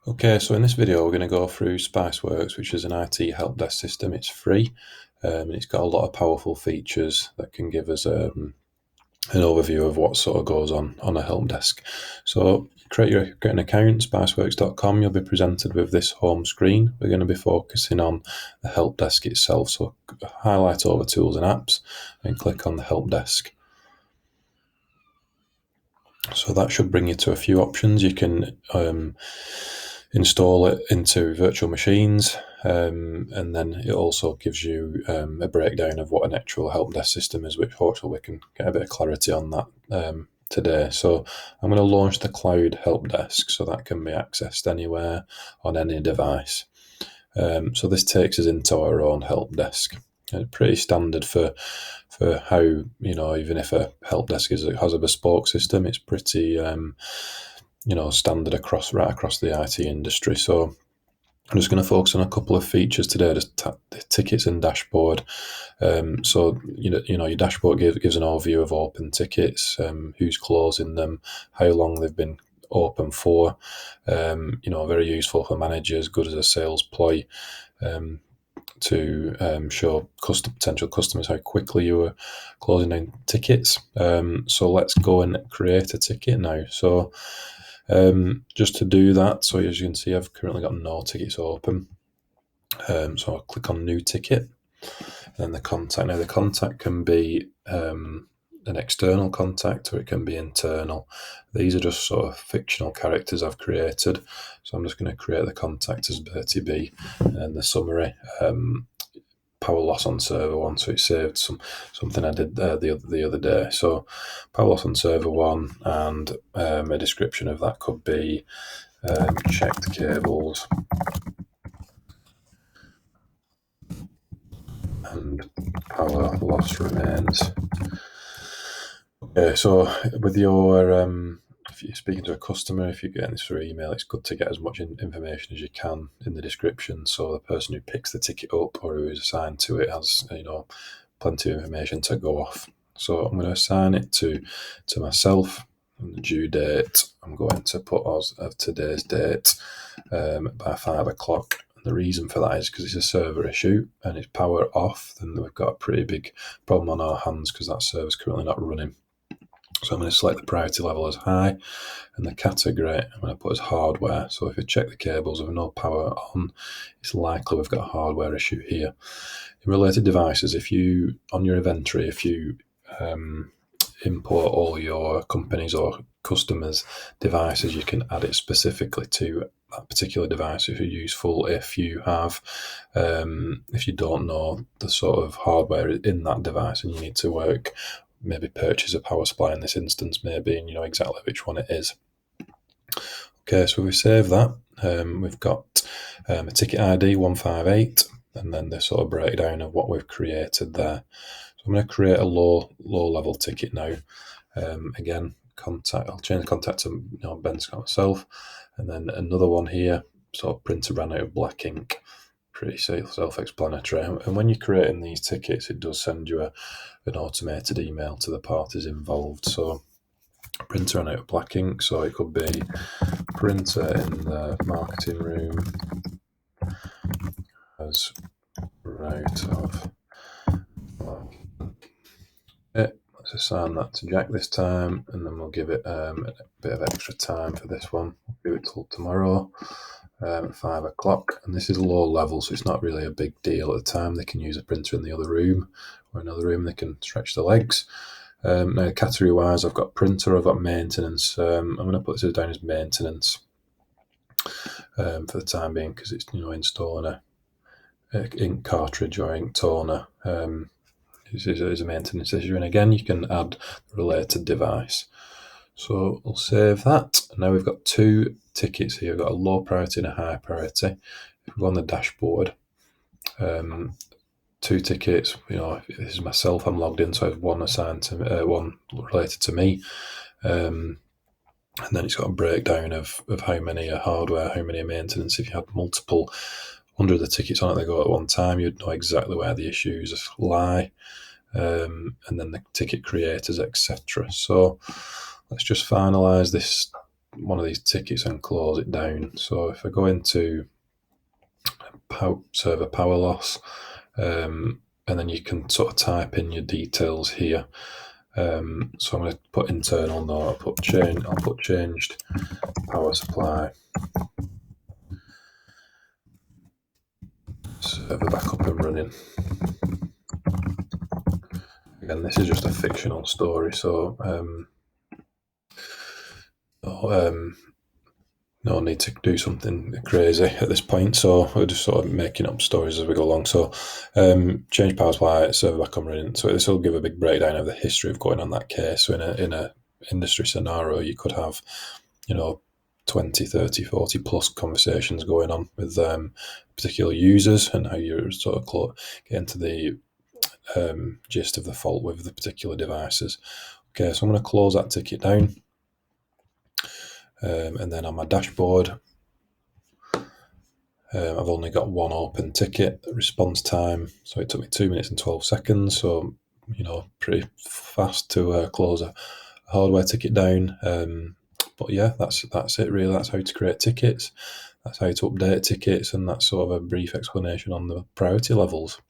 Okay, so in this video we're going to go through Spiceworks, which is an IT help desk system. It's free, and it's got a lot of powerful features that can give us an overview of what sort of goes on a help desk. So create an account, spiceworks.com. You'll be presented with this home screen. We're going to be focusing on the help desk itself. So highlight over tools and apps and click on the help desk. So that should bring you to a few options. You can install it into virtual machines, and then it also gives you a breakdown of what an actual help desk system is, which hopefully we can get a bit of clarity on that today. So I'm going to launch the cloud help desk so that can be accessed anywhere on any device. So this takes us into our own help desk. It's pretty standard for how, even if a help desk has a bespoke system, it's pretty standard right across the IT industry. So I'm just going to focus on a couple of features today, just the tickets and dashboard. So your dashboard gives an overview of open tickets, who's closing them, how long they've been open for. Very useful for managers, good as a sales ploy. To show potential customers how quickly you are closing down tickets. So let's go and create a ticket now. So just to do that, so as you can see, I've currently got no tickets open. So I'll click on new ticket, and then the contact. Now the contact can be an external contact or it can be internal. These are just sort of fictional characters I've created. So I'm just going to create the contact as Bertie B and the summary. Power loss on server 1, so it saved something I did the other day. So power loss on server 1, and a description of that could be checked cables and power loss remains. Okay, so with if you're speaking to a customer, if you're getting this through email, it's good to get as much information as you can in the description, so the person who picks the ticket up or who is assigned to it has plenty of information to go off. So I'm going to assign it to myself, and the due date I'm going to put as of today's date by 5 o'clock. The reason for that is because it's a server issue and it's power off, then we've got a pretty big problem on our hands because that server's currently not running. So I'm going to select the priority level as high, and the category I'm going to put as hardware. So if you check the cables with no power on, it's likely we've got a hardware issue here. In related devices, on your inventory, if you import all your companies or customers' devices, you can add it specifically to that particular device if you're useful. If you don't know the sort of hardware in that device and you need to maybe purchase a power supply in this instance, maybe, and you know exactly which one it is. Okay, so we save that. We've got a ticket ID 158, and then the sort of breakdown of what we've created there. So I'm going to create a low level ticket now. Again, I'll change the contact to Ben Scott myself, and then another one here. Sort of printer ran out of black ink. Pretty self-explanatory. And when you're creating these tickets, it does send you an automated email to the parties involved. So printer ran out of black ink, so it could be printer in the marketing room has run out of black ink. Let's assign that to Jack this time, and then we'll give it a bit of extra time for this one. We'll give it till tomorrow. 5 o'clock, and this is low level, so it's not really a big deal at the time. They can use a printer in the other room or another room. They can stretch the legs. Now, category wise, I've got printer, I've got maintenance. I'm going to put this down as maintenance for the time being, because it's installing a ink cartridge or ink toner. Is a maintenance issue, and again you can add the related device. So we'll save that. Now we've got two tickets here. We've got a low priority and a high priority. If we go on the dashboard, two tickets. This is myself. I'm logged in, so I have one assigned to one related to me, and then it's got a breakdown of how many are hardware, how many are maintenance. If you had multiple hundreds of tickets on it, they go at one time, you'd know exactly where the issues lie, and then the ticket creators, etc. So let's just finalize this one of these tickets and close it down. So if I go into server power loss, and then you can sort of type in your details here. So I'm going to put internal note. I'll put changed power supply. Server back up and running. Again, this is just a fictional story, so no need to do something crazy at this point. So we're just sort of making up stories as we go along. So change power supply, server back on running. So this will give a big breakdown of the history of going on that case. So in a industry scenario, you could have, 20, 30, 40 plus conversations going on with particular users, and how you're sort of get into the gist of the fault with the particular devices. Okay, so I'm going to close that ticket down. And then on my dashboard, I've only got one open ticket. Response time, so it took me 2 minutes and 12 seconds. So, pretty fast to close a hardware ticket down. But yeah, that's it really. That's how to create tickets. That's how to update tickets, and that's sort of a brief explanation on the priority levels.